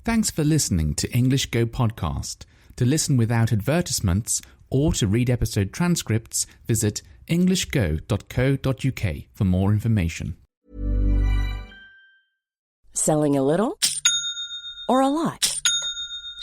Thanks for listening to English Go Podcast. To listen without advertisements or to read episode transcripts, visit englishgo.co.uk for more information. Selling a little or a lot?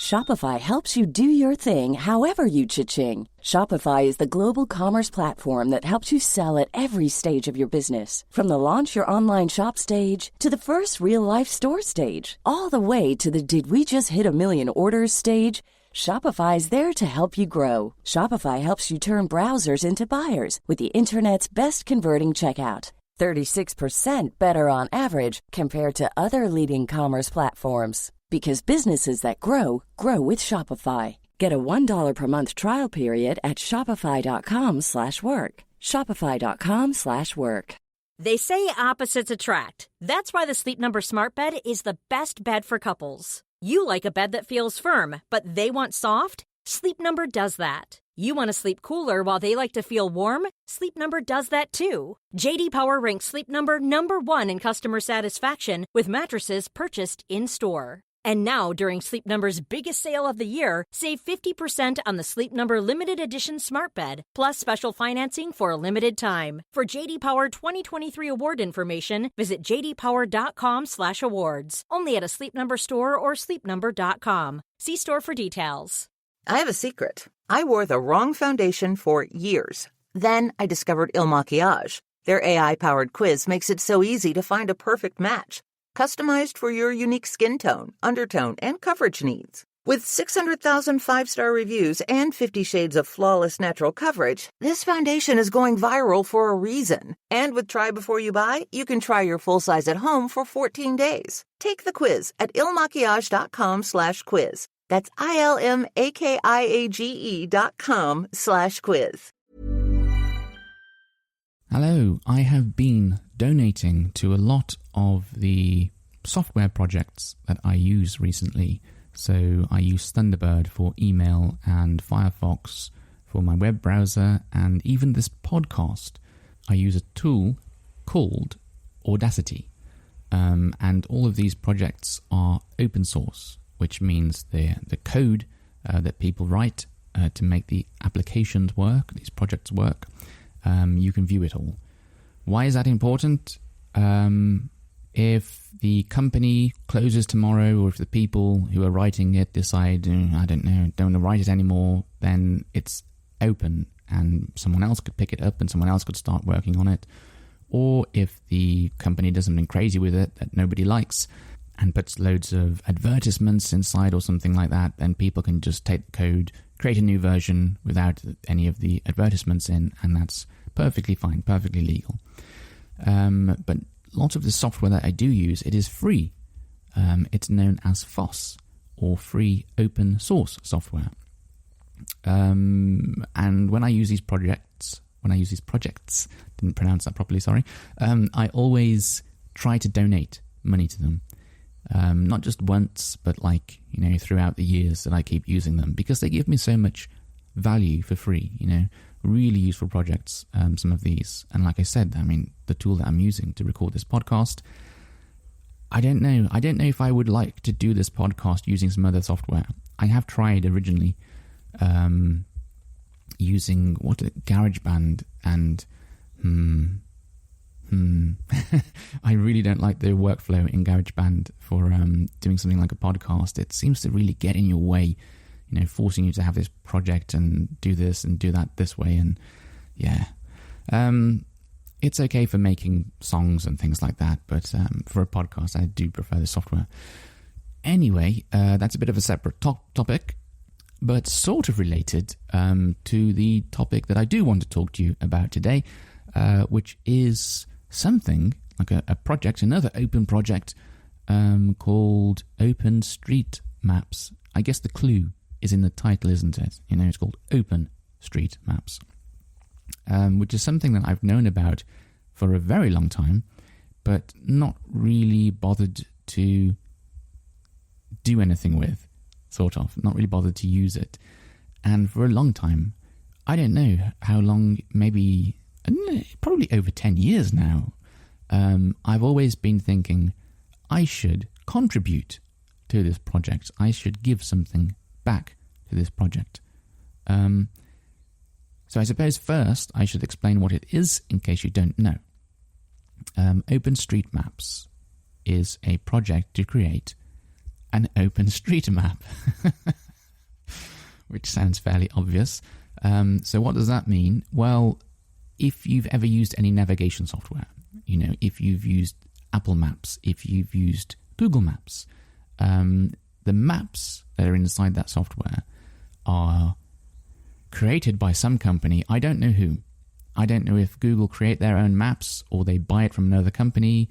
Shopify helps you do your thing however you cha-ching. Shopify is the global commerce platform that helps you sell at every stage of your business. From the launch your online shop stage to the first real-life store stage, all the way to the did we just hit a million orders stage. Shopify is there to help you grow. Shopify helps you turn browsers into buyers with the internet's best converting checkout. 36% better on average compared to other leading commerce platforms. Because businesses that grow, grow with Shopify. Get a $1 per month trial period at shopify.com/work. Shopify.com/work. They say opposites attract. That's why the Sleep Number Smart Bed is the best bed for couples. You like a bed that feels firm, but they want soft? Sleep Number does that. You want to sleep cooler while they like to feel warm? Sleep Number does that too. J.D. Power ranks Sleep Number number 1 in customer satisfaction with mattresses purchased in-store. And now, during Sleep Number's biggest sale of the year, save 50% on the Sleep Number Limited Edition Smart Bed, plus special financing for a limited time. For J.D. Power 2023 award information, visit jdpower.com/awards. Only at a Sleep Number store or sleepnumber.com. See store for details. I have a secret. I wore the wrong foundation for years. Then I discovered Il Maquillage. Their AI-powered quiz makes it so easy to find a perfect match. Customized for your unique skin tone, undertone, and coverage needs. With 600,000 five-star reviews and 50 shades of flawless natural coverage, this foundation is going viral for a reason. And with Try Before You Buy, you can try your full size at home for 14 days. Take the quiz at ilmaquillage.com/quiz. That's ILMAKIAGE.com/quiz. Hello, I have been donating to a lot of the software projects that I use recently. So I use Thunderbird for email and Firefox for my web browser, and even this podcast. I use a tool called Audacity. And all of these projects are open source, which means the code that people write to make the applications work, these projects work, you can view it all. Why is that important? If the company closes tomorrow, or if the people who are writing it decide, don't want to write it anymore, then it's open and someone else could pick it up and someone else could start working on it. Or if the company does something crazy with it that nobody likes and puts loads of advertisements inside or something like that, then people can just take the code, create a new version without any of the advertisements in, and that's perfectly fine, perfectly legal. But lots of the software that I do use, it is free. It's known as FOSS, or Free Open Source Software. And when I use these projects, didn't pronounce that properly, sorry, I always try to donate money to them. Not just once, but throughout the years that I keep using them, because they give me so much value for free, really useful projects, some of these. And like I said, the tool that I'm using to record this podcast, I don't know if I would like to do this podcast using some other software. I have tried originally using GarageBand, and I really don't like the workflow in GarageBand for doing something like a podcast. It seems to really get in your way, forcing you to have this project and do this and do that this way. And yeah, it's okay for making songs and things like that, but for a podcast, I do prefer the software. Anyway, that's a bit of a separate topic, but sort of related to the topic that I do want to talk to you about today, which is something like a project, another open project called OpenStreetMaps. I guess the clue is in the title, isn't it? It's called OpenStreetMaps, which is something that I've known about for a very long time, but not really bothered to do anything with, sort of. Not really bothered to use it. And for a long time, I don't know how long, maybe, probably over 10 years now, I've always been thinking I should contribute to this project. I should give something back to this project. So I suppose first I should explain what it is in case you don't know. OpenStreetMaps is a project to create an OpenStreetMap, which sounds fairly obvious. So what does that mean? Well, if you've ever used any navigation software, if you've used Apple Maps, if you've used Google Maps, the maps that are inside that software are created by some company. I don't know who. I don't know if Google create their own maps or they buy it from another company.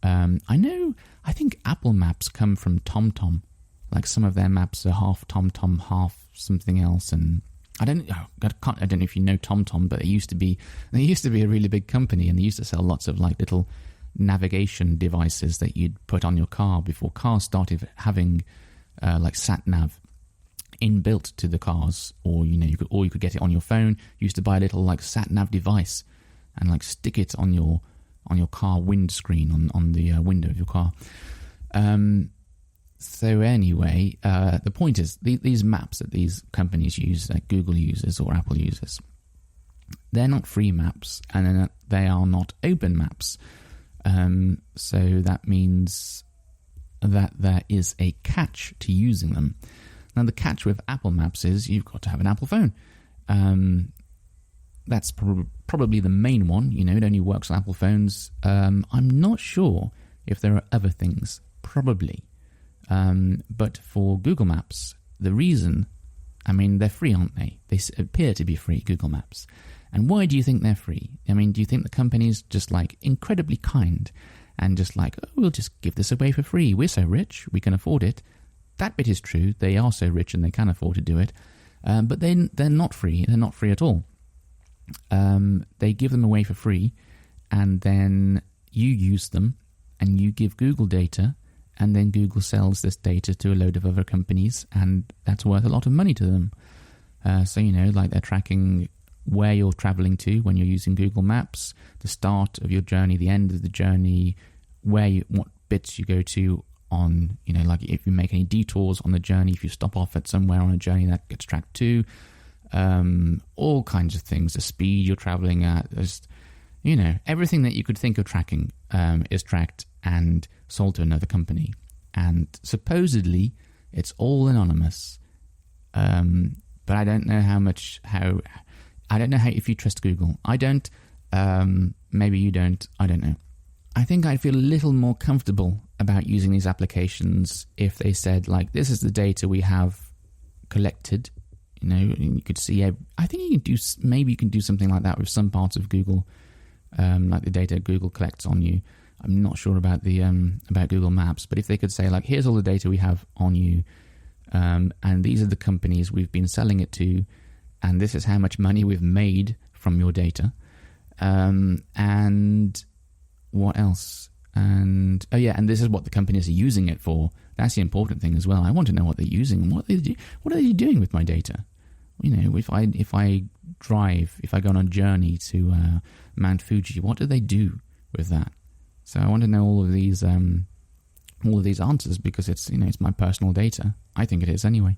I think Apple Maps come from TomTom. Like some of their maps are half TomTom, half something else. And I don't know if you know TomTom, but they used to be a really big company, and they used to sell lots of like little navigation devices that you'd put on your car before cars started having like sat nav inbuilt to the cars, or you could get it on your phone. You used to buy a little like sat nav device and like stick it on your car windscreen, on the window of your car. So anyway, the point is these maps that these companies use, that Google uses or Apple uses, they're not free maps, and they are not open maps. So that means that there is a catch to using them. Now, the catch with Apple Maps is you've got to have an Apple phone. That's probably the main one. It only works on Apple phones. I'm not sure if there are other things. Probably. But for Google Maps, the reason, they're free, aren't they? They appear to be free, Google Maps. And why do you think they're free? Do you think the company's just like incredibly kind and just like, oh, we'll just give this away for free. We're so rich, we can afford it. That bit is true. They are so rich and they can afford to do it. But they're not free. They're not free at all. They give them away for free, and then you use them, and you give Google data, and then Google sells this data to a load of other companies, and that's worth a lot of money to them. So, like they're tracking where you're traveling to when you're using Google Maps, the start of your journey, the end of the journey, what bits you go to on, like if you make any detours on the journey, if you stop off at somewhere on a journey, that gets tracked too. All kinds of things, the speed you're traveling at, just, everything that you could think of tracking is tracked and sold to another company. And supposedly it's all anonymous. But I don't know if you trust Google. I don't. Maybe you don't. I don't know. I think I'd feel a little more comfortable about using these applications if they said, like, this is the data we have collected. You could see. I think you can do something like that with some parts of Google, like the data Google collects on you. I'm not sure about the about Google Maps, but if they could say, like, here's all the data we have on you, and these are the companies we've been selling it to, and this is how much money we've made from your data, and what else? And and this is what the companies are using it for. That's the important thing as well. I want to know what they're using and what are they doing with my data. If I go on a journey to Mount Fuji, what do they do with that? So I want to know all of these answers, because it's it's my personal data. I think it is anyway.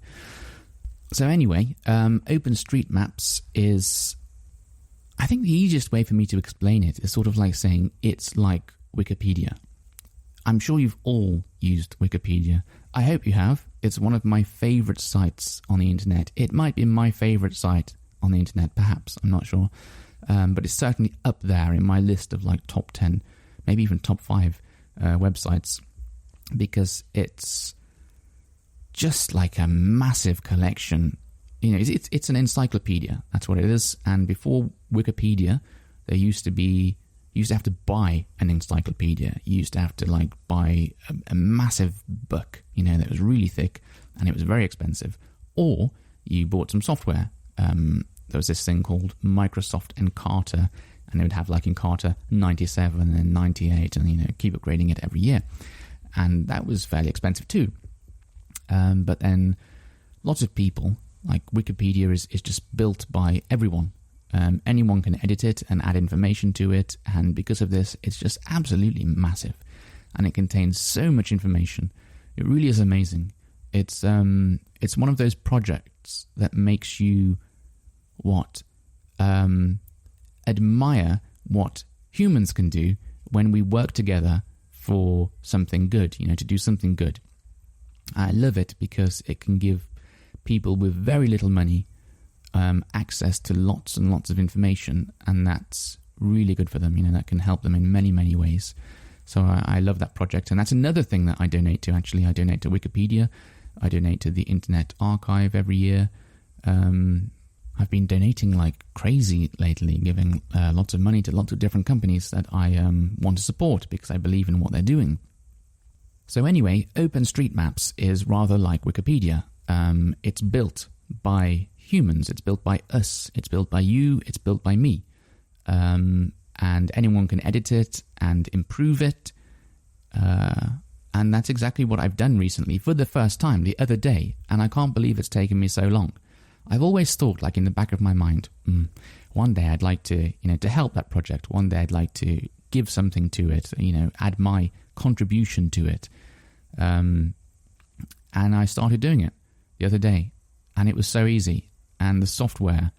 So anyway, OpenStreetMaps is, I think the easiest way for me to explain it is sort of like saying it's like Wikipedia. I'm sure you've all used Wikipedia. I hope you have. It's one of my favorite sites on the internet. It might be my favorite site on the internet, perhaps. I'm not sure. But it's certainly up there in my list of like top 10, maybe even top 5 websites, because it's just like a massive collection. It's an encyclopedia. That's what it is. And before Wikipedia, there used to have to buy an encyclopedia. You used to have to like buy a massive book, that was really thick, and it was very expensive. Or you bought some software. There was this thing called Microsoft Encarta, and it would have like Encarta 97 and 98, and keep upgrading it every year. And that was fairly expensive too. But then lots of people, like Wikipedia is just built by everyone. Anyone can edit it and add information to it, and because of this, it's just absolutely massive, and it contains so much information. It really is amazing. It's one of those projects that makes you admire what humans can do when we work together for something good, to do something good. I love it because it can give people with very little money access to lots and lots of information, and that's really good for them. That can help them in many, many ways. So I love that project, and that's another thing that I donate to. Actually, I donate to Wikipedia. I donate to the Internet Archive every year. I've been donating like crazy lately, giving lots of money to lots of different companies that I want to support because I believe in what they're doing. So anyway, OpenStreetMaps is rather like Wikipedia. It's built by humans. It's built by us. It's built by you. It's built by me. And anyone can edit it and improve it. And that's exactly what I've done recently for the first time the other day. And I can't believe it's taken me so long. I've always thought, like in the back of my mind, one day I'd like to, to help that project. One day I'd like to give something to it, add my contribution to it. And I started doing it the other day. And it was so easy. And the software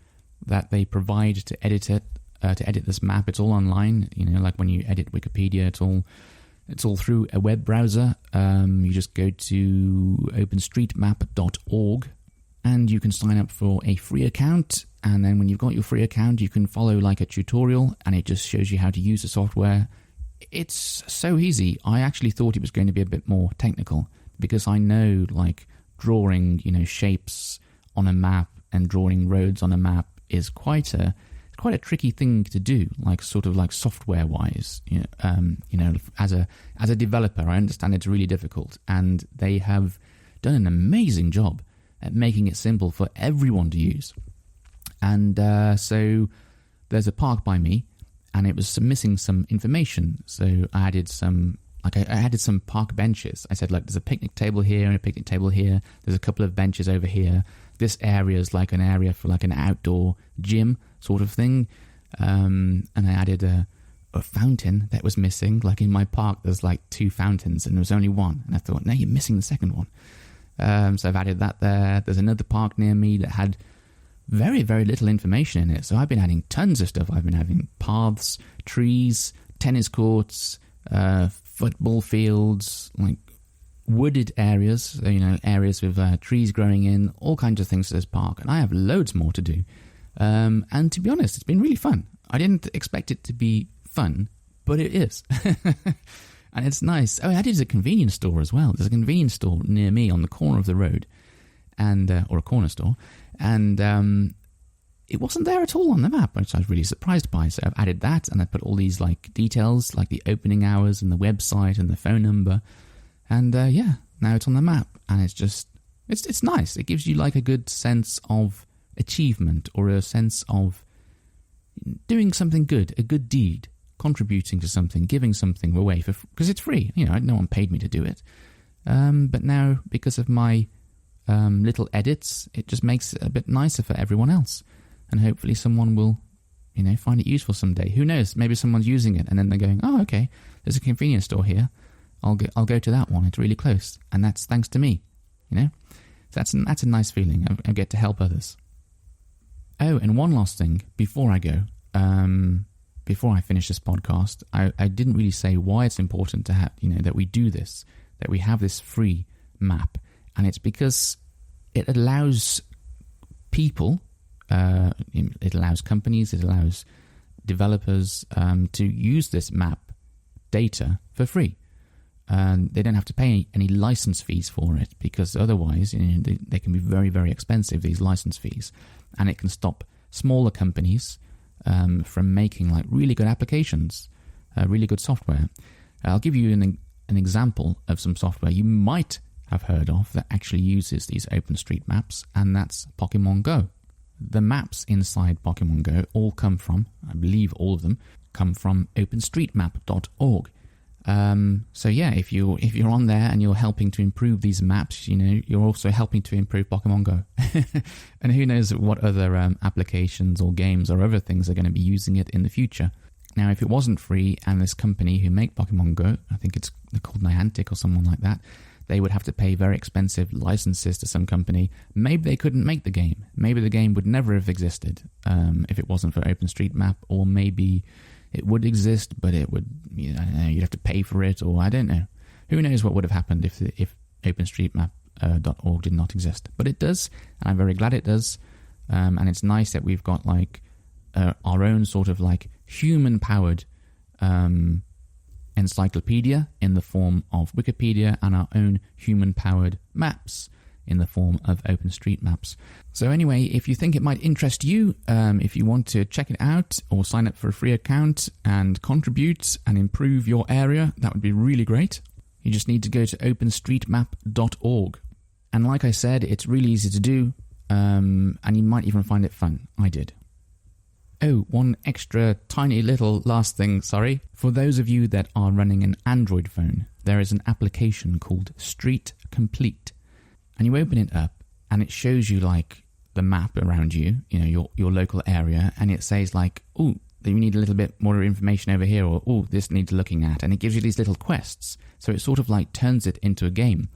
that they provide to edit it, to edit this map, it's all online. Like when you edit Wikipedia, it's all through a web browser. You just go to OpenStreetMap.org and you can sign up for a free account. And then when you've got your free account, you can follow like a tutorial and it just shows you how to use the software. It's so easy. I actually thought it was going to be a bit more technical because I know like drawing, shapes on a map and drawing roads on a map is quite a tricky thing to do, like sort of like software wise. As a developer, I understand it's really difficult, and they have done an amazing job at making it simple for everyone to use. And so there's a park by me, and it was missing some information. So I added some park benches. I said, look, there's a picnic table here and a picnic table here. There's a couple of benches over here. This area is like an area for like an outdoor gym sort of thing. And I added a fountain that was missing. Like in my park, there's like 2 fountains and there was only one. And I thought, no, you're missing the second one. So I've added that there. There's another park near me that had very, very little information in it. So I've been adding tons of stuff. I've been having paths, trees, tennis courts, football fields, like wooded areas, areas with trees growing in, all kinds of things to this park. And I have loads more to do. And to be honest, it's been really fun. I didn't expect it to be fun, but it is. And it's nice. Oh, I added a convenience store as well. There's a convenience store near me on the corner of the road, and or a corner store. And it wasn't there at all on the map, which I was really surprised by. So I've added that, and I put all these like details, like the opening hours and the website and the phone number. And now it's on the map, and it's just it's nice. It gives you like a good sense of achievement or a sense of doing something good, a good deed, contributing to something, giving something away because it's free. No one paid me to do it. But now, because of my little edits, it just makes it a bit nicer for everyone else. And hopefully someone will, find it useful someday. Who knows? Maybe someone's using it and then they're going, oh, okay, there's a convenience store here. I'll go to that one. It's really close. And that's thanks to me, So that's a nice feeling. I get to help others. Oh, and one last thing before I go, before I finish this podcast, I didn't really say why it's important to have, that we do this, that we have this free map. And it's because it allows people, it allows companies, it allows developers to use this map data for free. They don't have to pay any license fees for it, because otherwise they can be very, very expensive, these license fees. And it can stop smaller companies from making like really good applications, really good software. I'll give you an example of some software you might have heard of that actually uses these OpenStreetMaps, and that's Pokemon Go. The maps inside Pokemon Go all come from, I believe all of them, come from OpenStreetMap.org. So yeah, if you're on there and you're helping to improve these maps, you're also helping to improve Pokemon Go. And who knows what other applications or games or other things are going to be using it in the future. Now, if it wasn't free and this company who make Pokemon Go, I think they're called Niantic or someone like that, they would have to pay very expensive licenses to some company. Maybe they couldn't make the game. Maybe the game would never have existed if it wasn't for OpenStreetMap, or maybe it would exist, but it would, you'd have to pay for it, or I don't know. Who knows what would have happened if OpenStreetMap.org did not exist. But it does, and I'm very glad it does. And it's nice that we've got like our own sort of like human-powered encyclopedia in the form of Wikipedia, and our own human-powered maps in the form of OpenStreetMaps. So anyway, if you think it might interest you, if you want to check it out or sign up for a free account and contribute and improve your area, that would be really great. You just need to go to OpenStreetMap.org. And like I said, it's really easy to do, and you might even find it fun. I did. Oh, one extra tiny little last thing, sorry. For those of you that are running an Android phone, there is an application called Street Complete. And you open it up, and it shows you like the map around you, your local area, and it says like, oh, you need a little bit more information over here, or oh, this needs looking at, and it gives you these little quests. So it sort of like turns it into a game.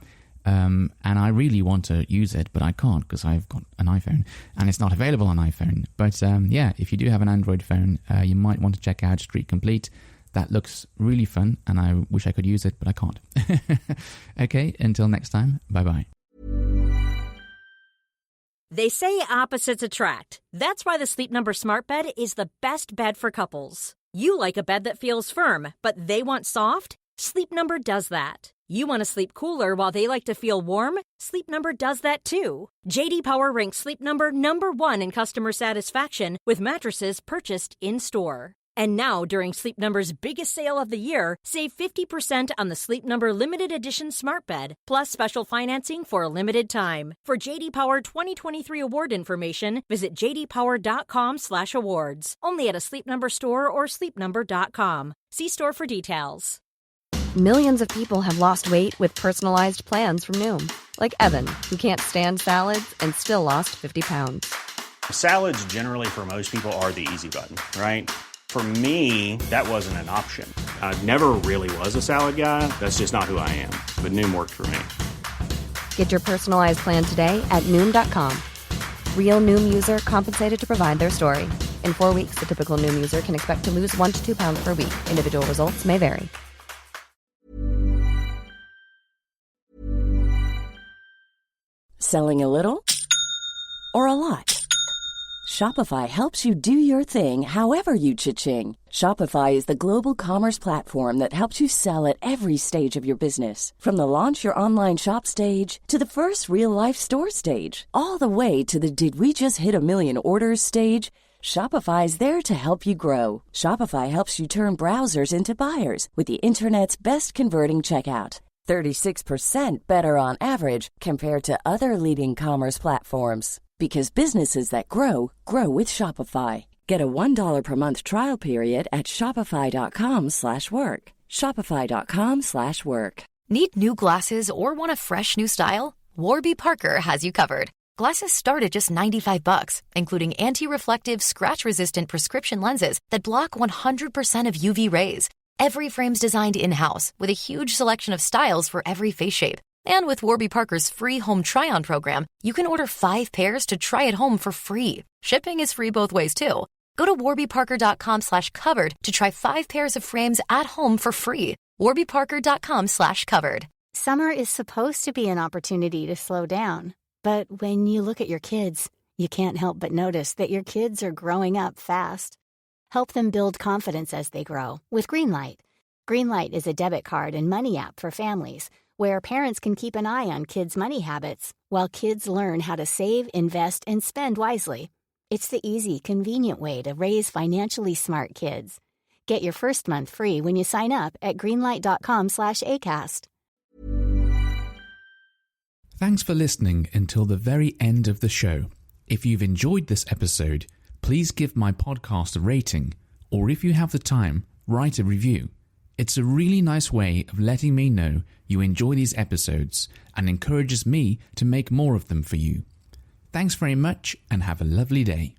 And I really want to use it, but I can't because I've got an iPhone and it's not available on iPhone. But yeah, if you do have an Android phone, you might want to check out Street Complete. That looks really fun, and I wish I could use it, but I can't. Okay, until next time, bye-bye. They say opposites attract. That's why the Sleep Number Smart Bed is the best bed for couples. You like a bed that feels firm, but they want soft? Sleep Number does that. You want to sleep cooler while they like to feel warm? Sleep Number does that too. J.D. Power ranks Sleep Number number 1 in customer satisfaction with mattresses purchased in-store. And now, during Sleep Number's biggest sale of the year, save 50% on the Sleep Number Limited Edition Smart Bed, plus special financing for a limited time. For J.D. Power 2023 award information, visit jdpower.com/awards. Only at a Sleep Number store or sleepnumber.com. See store for details. Millions of people have lost weight with personalized plans from Noom. Like Evan, who can't stand salads and still lost 50 pounds. Salads generally for most people are the easy button, right? For me, that wasn't an option. I never really was a salad guy. That's just not who I am. But Noom worked for me. Get your personalized plan today at Noom.com. Real Noom user compensated to provide their story. In 4 weeks, the typical Noom user can expect to lose 1 to 2 pounds per week. Individual results may vary. Selling a little or a lot? Shopify helps you do your thing however you cha-ching. Shopify is the global commerce platform that helps you sell at every stage of your business. From the launch your online shop stage to the first real-life store stage, all the way to the did we just hit a million orders stage. Shopify is there to help you grow. Shopify helps you turn browsers into buyers with the internet's best converting checkout. 36% better on average compared to other leading commerce platforms. Because businesses that grow, grow with Shopify. Get a $1 per month trial period at shopify.com/work. Shopify.com/work. Need new glasses or want a fresh new style? Warby Parker has you covered. Glasses start at just $95, including anti-reflective, scratch-resistant prescription lenses that block 100% of UV rays. Every frame's designed in-house with a huge selection of styles for every face shape. And with Warby Parker's free home try-on program, you can order 5 pairs to try at home for free. Shipping is free both ways, too. Go to warbyparker.com/covered to try 5 pairs of frames at home for free. warbyparker.com/covered. Summer is supposed to be an opportunity to slow down. But when you look at your kids, you can't help but notice that your kids are growing up fast. Help them build confidence as they grow with Greenlight. Greenlight is a debit card and money app for families where parents can keep an eye on kids' money habits while kids learn how to save, invest, and spend wisely. It's the easy, convenient way to raise financially smart kids. Get your first month free when you sign up at greenlight.com/ACAST. Thanks for listening until the very end of the show. If you've enjoyed this episode, please give my podcast a rating, or if you have the time, write a review. It's a really nice way of letting me know you enjoy these episodes and encourages me to make more of them for you. Thanks very much and have a lovely day.